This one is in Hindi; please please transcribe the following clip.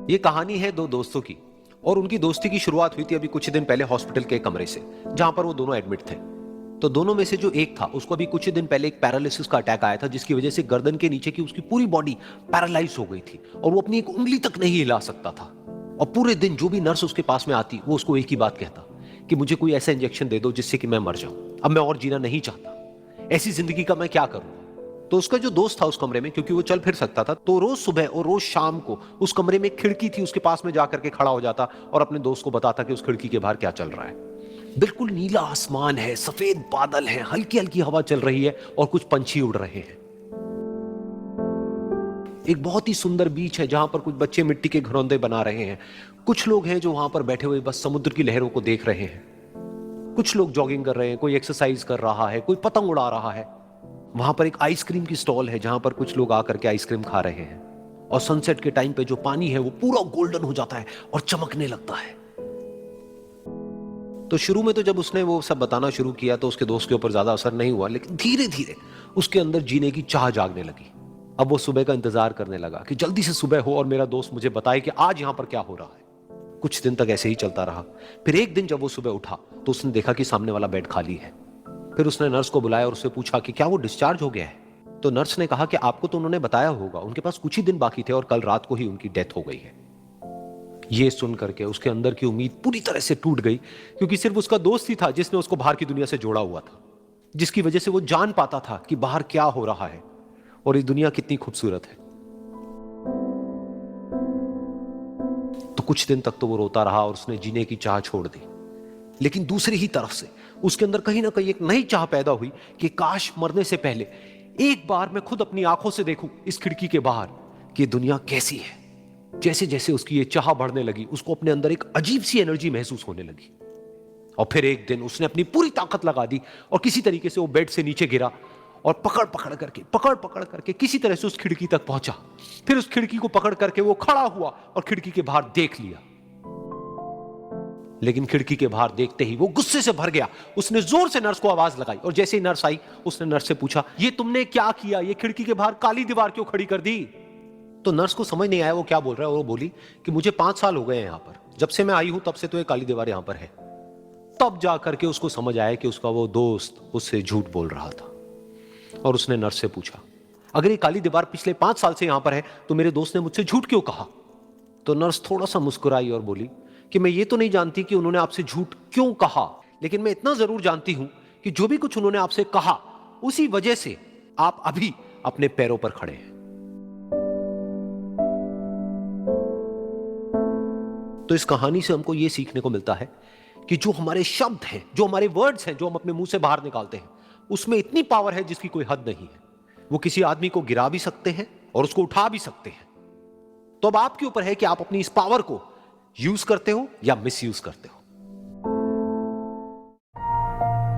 ये कहानी है दो दोस्तों की। और उनकी दोस्ती की शुरुआत हुई थी अभी कुछ ही दिन पहले हॉस्पिटल के कमरे से, जहां पर वो दोनों एडमिट थे। तो दोनों में से जो एक था उसको अभी कुछ ही दिन पहले एक पैरालिसिस का अटैक आया था, जिसकी वजह से गर्दन के नीचे की उसकी पूरी बॉडी पैरालाइज हो गई थी और वो अपनी एक उंगली तक नहीं हिला सकता था। और पूरे दिन जो भी नर्स उसके पास में आती वो उसको एक ही बात कहता कि मुझे कोई ऐसा इंजेक्शन दे दो जिससे कि मैं मर जाऊं, अब मैं और जीना नहीं चाहता, ऐसी जिंदगी का मैं क्या करूं। तो उसका जो दोस्त था उस कमरे में, क्योंकि वो चल फिर सकता था, तो रोज सुबह और रोज शाम को उस कमरे में एक खिड़की थी, उसके पास में जाकर के खड़ा हो जाता और अपने दोस्त को बताता कि उस खिड़की के बाहर क्या चल रहा है। बिल्कुल नीला आसमान है, सफेद बादल है, हल्की हल्की हवा चल रही है और कुछ पंछी उड़ रहे हैं। एक बहुत ही सुंदर बीच है जहां पर कुछ बच्चे मिट्टी के घरौंदे बना रहे हैं। कुछ लोग हैं जो वहां पर बैठे हुए बस समुद्र की लहरों को देख रहे हैं। कुछ लोग जॉगिंग कर रहे हैं, कोई एक्सरसाइज कर रहा है, कोई पतंग उड़ा रहा है। वहां पर एक आइसक्रीम की स्टॉल है जहां पर कुछ लोग आकर के आइसक्रीम खा रहे हैं। और सनसेट के टाइम पे जो पानी है वो पूरा गोल्डन हो जाता है और चमकने लगता है। तो शुरू में तो जब उसने वो सब बताना शुरू किया तो उसके दोस्त के ऊपर ज्यादा असर नहीं हुआ, लेकिन धीरे धीरे उसके अंदर जीने की चाह जागने लगी। अब वो सुबह का इंतजार करने लगा कि जल्दी से सुबह हो और मेरा दोस्त मुझे बताए कि आज यहां पर क्या हो रहा है। कुछ दिन तक ऐसे ही चलता रहा। फिर एक दिन जब वो सुबह उठा तो उसने देखा कि सामने वाला बेड खाली है। फिर उसने नर्स को बुलाया और उससे पूछा कि क्या वो डिस्चार्ज हो गया है। तो नर्स ने कहा कि आपको तो उन्होंने बताया होगा, उनके पास कुछ ही दिन बाकी थे और कल रात को ही उनकी डेथ हो गई है। ये सुन करके उसके अंदर की उम्मीद पूरी तरह से टूट गई, क्योंकि सिर्फ उसका दोस्त ही था जिसने उसको बाहर की दुनिया से जोड़ा हुआ था, जिसकी वजह से वो जान पाता था कि बाहर क्या हो रहा है और ये दुनिया कितनी खूबसूरत है। तो कुछ दिन तक तो वो रोता रहा और उसने जीने की चाह छोड़ दी। लेकिन दूसरी ही तरफ से उसके अंदर कहीं ना कहीं एक नई चाह पैदा हुई कि काश मरने से पहले एक बार मैं खुद अपनी आंखों से देखूं इस खिड़की के बाहर कि दुनिया कैसी है। जैसे जैसे उसकी ये चाह बढ़ने लगी, उसको अपने अंदर एक अजीब सी एनर्जी महसूस होने लगी। और फिर एक दिन उसने अपनी पूरी ताकत लगा दी और किसी तरीके से वो बेड से नीचे गिरा और पकड़ पकड़ करके किसी तरह से उस खिड़की तक पहुंचा। फिर उस खिड़की को पकड़ करके वो खड़ा हुआ और खिड़की के बाहर देख लिया। लेकिन खिड़की के बाहर देखते ही वो गुस्से से भर गया। उसने जोर से नर्स को आवाज लगाई और जैसे ही नर्स आई उसने नर्स से पूछा, ये तुमने क्या किया, ये खिड़की के बाहर काली दीवार क्यों खड़ी कर दी। तो नर्स को समझ नहीं आया वो क्या बोल रहा है और वो बोली कि मुझे 5 साल हो गए हैं यहां पर, जब से मैं आई हूं तब से तो ये काली दीवार यहां पर है। तब जाकर के उसको समझ आया कि उसका वो दोस्त उससे झूठ बोल रहा था। और उसने नर्स से पूछा, अगर ये काली दीवार पिछले 5 साल से यहां पर है तो मेरे दोस्त ने मुझसे झूठ क्यों कहा। तो नर्स थोड़ा सा मुस्कुराई और बोली कि मैं ये तो नहीं जानती कि उन्होंने आपसे झूठ क्यों कहा, लेकिन मैं इतना जरूर जानती हूं कि जो भी कुछ उन्होंने आपसे कहा उसी वजह से आप अभी अपने पैरों पर खड़े हैं। तो इस कहानी से हमको यह सीखने को मिलता है कि जो हमारे शब्द हैं, जो हमारे वर्ड्स हैं, जो हम अपने मुंह से बाहर निकालते हैं, उसमें इतनी पावर है जिसकी कोई हद नहीं है। वो किसी आदमी को गिरा भी सकते हैं और उसको उठा भी सकते हैं। तो अब आपके ऊपर है कि आप अपनी इस पावर को यूज करते हो या मिस यूज करते हो।